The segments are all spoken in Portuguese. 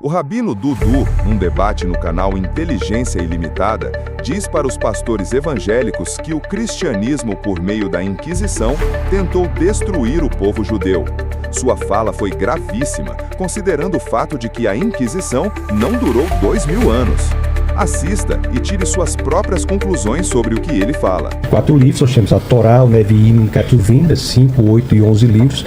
O rabino Dudu, num debate no canal Inteligência Ilimitada, diz para os pastores evangélicos que o cristianismo, por meio da Inquisição, tentou destruir o povo judeu. Sua fala foi gravíssima, considerando o fato de que a Inquisição não durou 2000 anos. Assista e tire suas próprias conclusões sobre o que ele fala. 4 livros, nós temos a Torá, o Neviim, o Ketuvim, 5, 8 e 11 livros,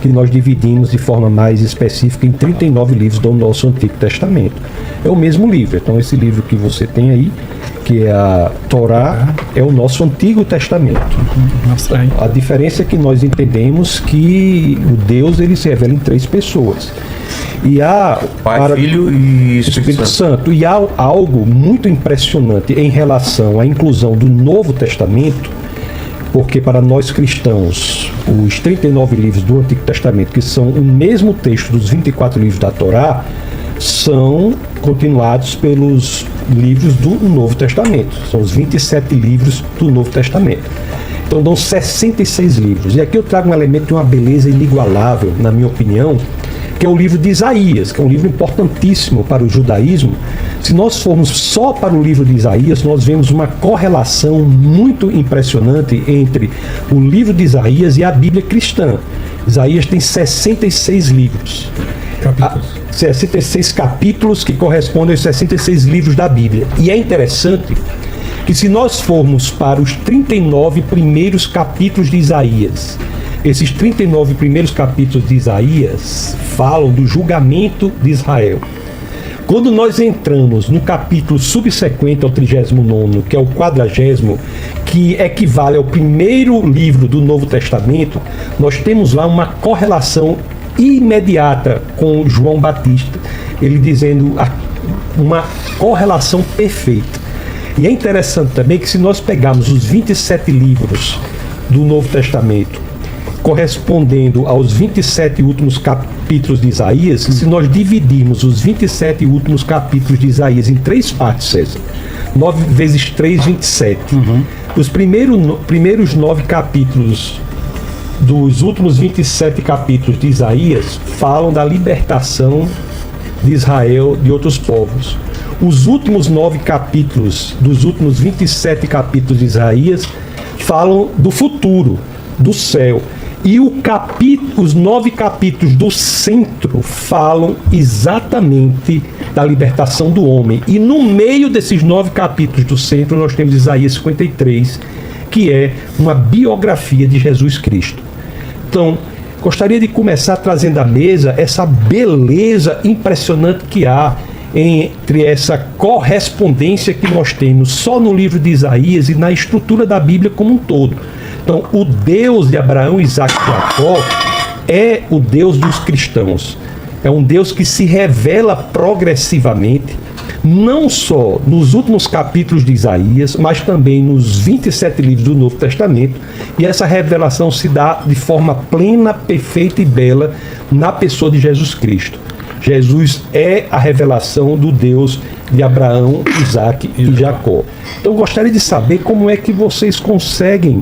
que nós dividimos de forma mais específica em 39 livros do nosso Antigo Testamento. É o mesmo livro, então esse livro que você tem aí, que é a Torá, é o nosso Antigo Testamento. A diferença é que nós entendemos que o Deus ele se revela em 3 pessoas. E há Pai, Filho e Espírito Santo. E há algo muito impressionante em relação à inclusão do Novo Testamento, porque para nós cristãos, os 39 livros do Antigo Testamento, que são o mesmo texto dos 24 livros da Torá, são continuados pelos livros do Novo Testamento. São os 27 livros do Novo Testamento. Então dão 66 livros. E aqui eu trago um elemento de uma beleza inigualável, na minha opinião, que é o livro de Isaías, que é um livro importantíssimo para o judaísmo. Se nós formos só para o livro de Isaías, nós vemos uma correlação muito impressionante entre o livro de Isaías e a Bíblia cristã. Isaías tem 66 livros. 66 capítulos que correspondem aos 66 livros da Bíblia. E é interessante que se nós formos para os 39 primeiros capítulos de Isaías, esses 39 primeiros capítulos de Isaías falam do julgamento de Israel. Quando nós entramos no capítulo subsequente ao 39º, que é o 40º, que equivale ao primeiro livro do Novo Testamento, nós temos lá uma correlação imediata com João Batista, ele dizendo uma correlação perfeita. E é interessante também que se nós pegarmos os 27 livros do Novo Testamento, correspondendo aos 27 últimos capítulos de Isaías, se nós dividirmos os 27 últimos capítulos de Isaías em 3 partes, César, 9 vezes 3, 27. Os primeiros 9 capítulos dos últimos 27 capítulos de Isaías falam da libertação de Israel de outros povos. Os últimos 9 capítulos dos últimos 27 capítulos de Isaías falam do futuro, do céu. E os 9 capítulos do centro falam exatamente da libertação do homem. E no meio desses 9 capítulos do centro nós temos Isaías 53, que é uma biografia de Jesus Cristo. Então, gostaria de começar trazendo à mesa essa beleza impressionante que há entre essa correspondência que nós temos só no livro de Isaías e na estrutura da Bíblia como um todo. Então, o Deus de Abraão, Isaac e Jacó é o Deus dos cristãos. É um Deus que se revela progressivamente, não só nos últimos capítulos de Isaías, mas também nos 27 livros do Novo Testamento. E essa revelação se dá de forma plena, perfeita e bela na pessoa de Jesus Cristo. Jesus é a revelação do Deus de Abraão, Isaac e Jacó. Então, eu gostaria de saber como é que vocês conseguem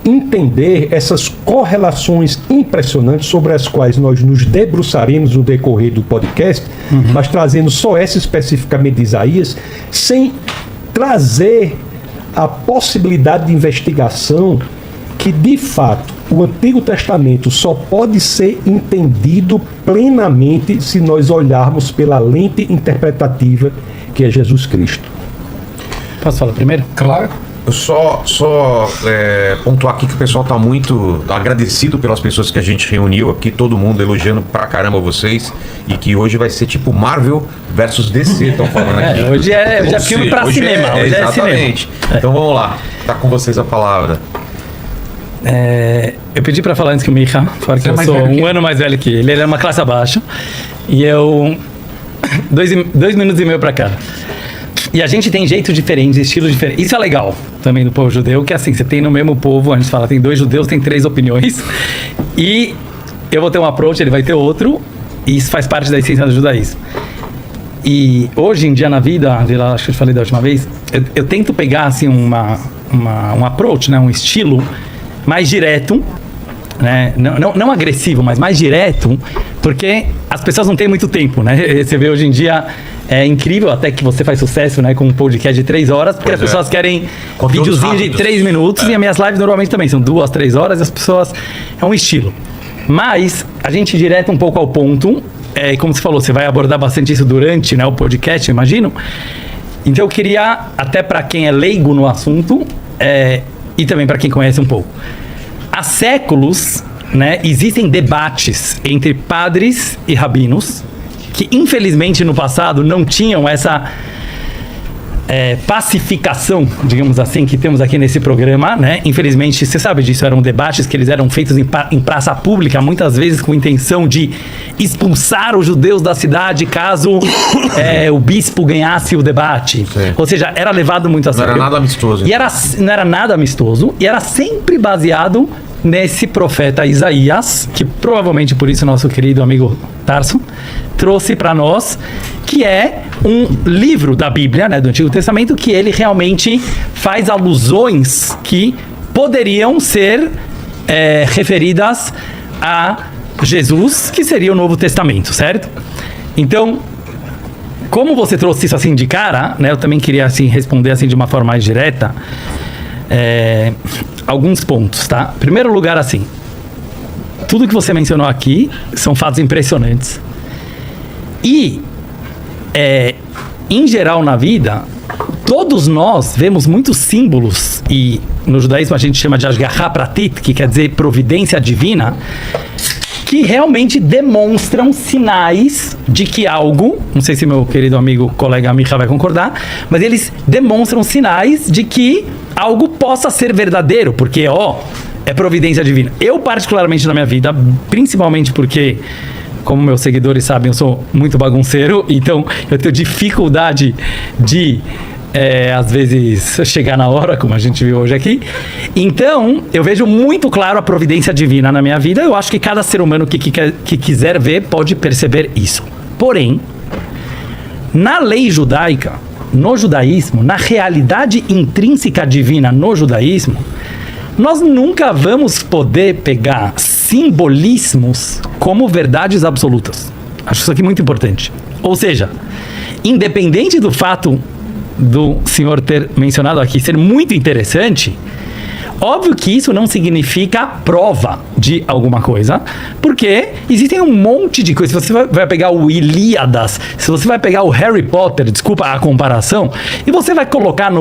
entender essas correlações impressionantes sobre as quais nós nos debruçaremos no decorrer do podcast, mas trazendo só essa especificamente de Isaías, sem trazer a possibilidade de investigação que, de fato, o Antigo Testamento só pode ser entendido plenamente se nós olharmos pela lente interpretativa que é Jesus Cristo. Posso falar primeiro? Claro. Eu só pontuar aqui que o pessoal está muito agradecido pelas pessoas que a gente reuniu aqui, todo mundo elogiando pra caramba vocês, e que hoje vai ser tipo Marvel versus DC, estão falando aqui. Hoje é filme pra cinema. Hoje exatamente. Cinema. Então vamos lá, tá com vocês a palavra. Eu pedi para falar antes que o Micha, porque eu sou um ano mais velho que ele é uma classe abaixo, e eu 2 minutos e meio para cá. E a gente tem jeitos diferentes, estilos diferentes. Isso é legal também do povo judeu, que assim, você tem no mesmo povo, a gente fala, tem 2 judeus, tem 3 opiniões, e eu vou ter um approach, ele vai ter outro, e isso faz parte da essência do judaísmo. E hoje em dia na vida, acho que eu te falei da última vez, eu tento pegar assim um approach, né, um estilo mais direto, né? Não agressivo, mas mais direto, Porque as pessoas não têm muito tempo, né? Você vê hoje em dia, é incrível até que você faz sucesso, né? Com um podcast de 3 horas, porque as pessoas querem videozinho de 3 minutos. E as minhas lives normalmente também são 2, 3 horas. E as pessoas... É um estilo. Mas a gente direta um pouco ao ponto. Como você falou, você vai abordar bastante isso durante, né, o podcast, eu imagino. Então eu queria, até para quem é leigo no assunto, e também para quem conhece um pouco. Há séculos... né, existem debates entre padres e rabinos que infelizmente no passado não tinham essa pacificação, digamos assim, que temos aqui nesse programa, né? Infelizmente, você sabe disso, eram debates que eles eram feitos em praça pública, muitas vezes com intenção de expulsar os judeus da cidade caso o bispo ganhasse o debate. Sim. Ou seja, era levado muito a sério. Não era nada amistoso. E não era nada amistoso, e era sempre baseado nesse profeta Isaías, que provavelmente por isso nosso querido amigo Tarso trouxe para nós, que é um livro da Bíblia, né, do Antigo Testamento, que ele realmente faz alusões que poderiam ser referidas a Jesus, que seria o Novo Testamento, certo? Então, como você trouxe isso assim de cara, né, eu também queria assim responder assim de uma forma mais direta. Alguns pontos, tá? Em primeiro lugar, assim, tudo que você mencionou aqui são fatos impressionantes. E, em geral na vida, todos nós vemos muitos símbolos, e no judaísmo a gente chama de Ashgaha Pratit, que quer dizer providência divina, que realmente demonstram sinais de que algo, não sei se meu querido amigo, colega Micha vai concordar, mas eles demonstram sinais de que algo possa ser verdadeiro, porque, é providência divina. Eu, particularmente na minha vida, principalmente porque, como meus seguidores sabem, eu sou muito bagunceiro, então eu tenho dificuldade de... às vezes chegar na hora, como a gente viu hoje aqui. Então, eu vejo muito claro a providência divina na minha vida. Eu acho que cada ser humano que quiser ver pode perceber isso. Porém, na lei judaica, no judaísmo, na realidade intrínseca divina no judaísmo, nós nunca vamos poder pegar simbolismos como verdades absolutas. Acho isso aqui muito importante. Ou seja, independente do fato do senhor ter mencionado aqui ser muito interessante, óbvio que isso não significa prova de alguma coisa, porque existem um monte de coisas. Se você vai pegar o Ilíadas, se você vai pegar o Harry Potter, desculpa a comparação, e você vai colocar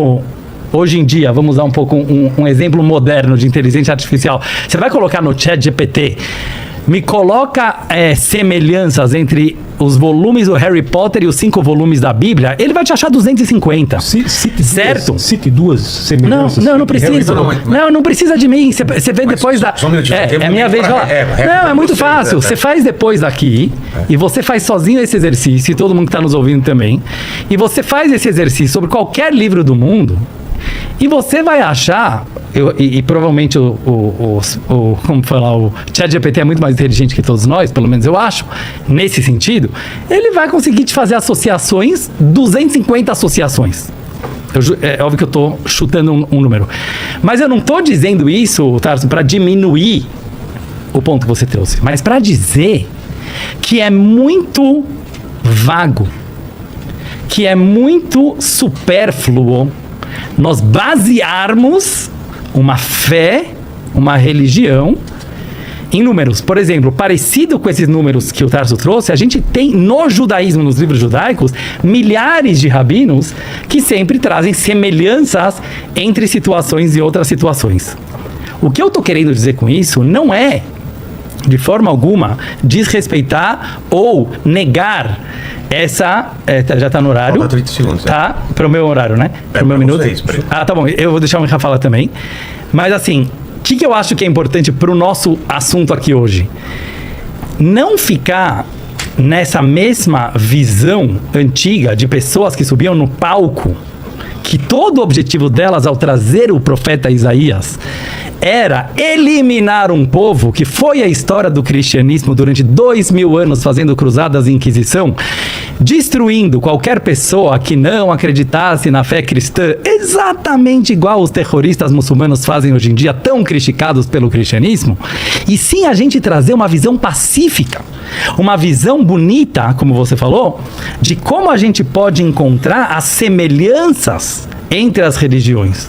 hoje em dia, vamos usar um pouco um exemplo moderno de inteligência artificial, você vai colocar no ChatGPT, me coloca semelhanças entre os volumes do Harry Potter e os 5 volumes da Bíblia, ele vai te achar 250. Certo? Cite 2 semelhanças. Não precisa. Não precisa de mim. Você vê depois da... É a minha vez de falar. Não, é muito fácil. Você faz depois daqui, e você faz sozinho esse exercício, e todo mundo que está nos ouvindo também, e você faz esse exercício sobre qualquer livro do mundo, e você vai achar, e provavelmente o ChatGPT é muito mais inteligente que todos nós, pelo menos eu acho, nesse sentido, ele vai conseguir te fazer associações, 250 associações. É óbvio que eu estou chutando um número. Mas eu não estou dizendo isso, Tarso, para diminuir o ponto que você trouxe, mas para dizer que é muito vago, que é muito supérfluo nós basearmos uma fé, uma religião em números. Por exemplo, parecido com esses números que o Tarso trouxe, a gente tem no judaísmo, nos livros judaicos, milhares de rabinos que sempre trazem semelhanças entre situações e outras situações. O que eu estou querendo dizer com isso não é, de forma alguma, desrespeitar ou negar essa... já está no horário. Falta 30 segundos. Tá, para o meu horário, né? Para o meu minuto. Tá bom. Eu vou deixar o Micha falar também. Mas assim, o que eu acho que é importante para o nosso assunto aqui hoje? Não ficar nessa mesma visão antiga de pessoas que subiam no palco, que todo o objetivo delas ao trazer o profeta Isaías era eliminar um povo, que foi a história do cristianismo durante 2000 anos fazendo cruzadas e inquisição, destruindo qualquer pessoa que não acreditasse na fé cristã, exatamente igual os terroristas muçulmanos fazem hoje em dia, tão criticados pelo cristianismo, e sim a gente trazer uma visão pacífica, uma visão bonita, como você falou, de como a gente pode encontrar as semelhanças entre as religiões.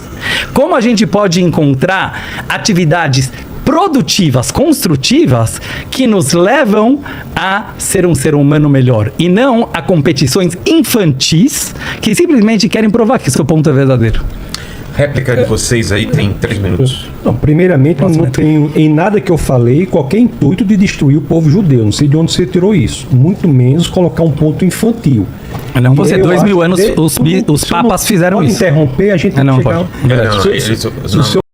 Como a gente pode encontrar atividades produtivas, construtivas, que nos levam a ser um ser humano melhor. E não a competições infantis que simplesmente querem provar que seu ponto é verdadeiro. Réplica de vocês aí, tem 3 minutos. Não, primeiramente, não tenho em nada que eu falei qualquer intuito de destruir o povo judeu. Não sei de onde você tirou isso. Muito menos colocar um ponto infantil. Não, você, 2000 anos, os papas fizeram isso. Interromper, a gente tem que chegar... Não,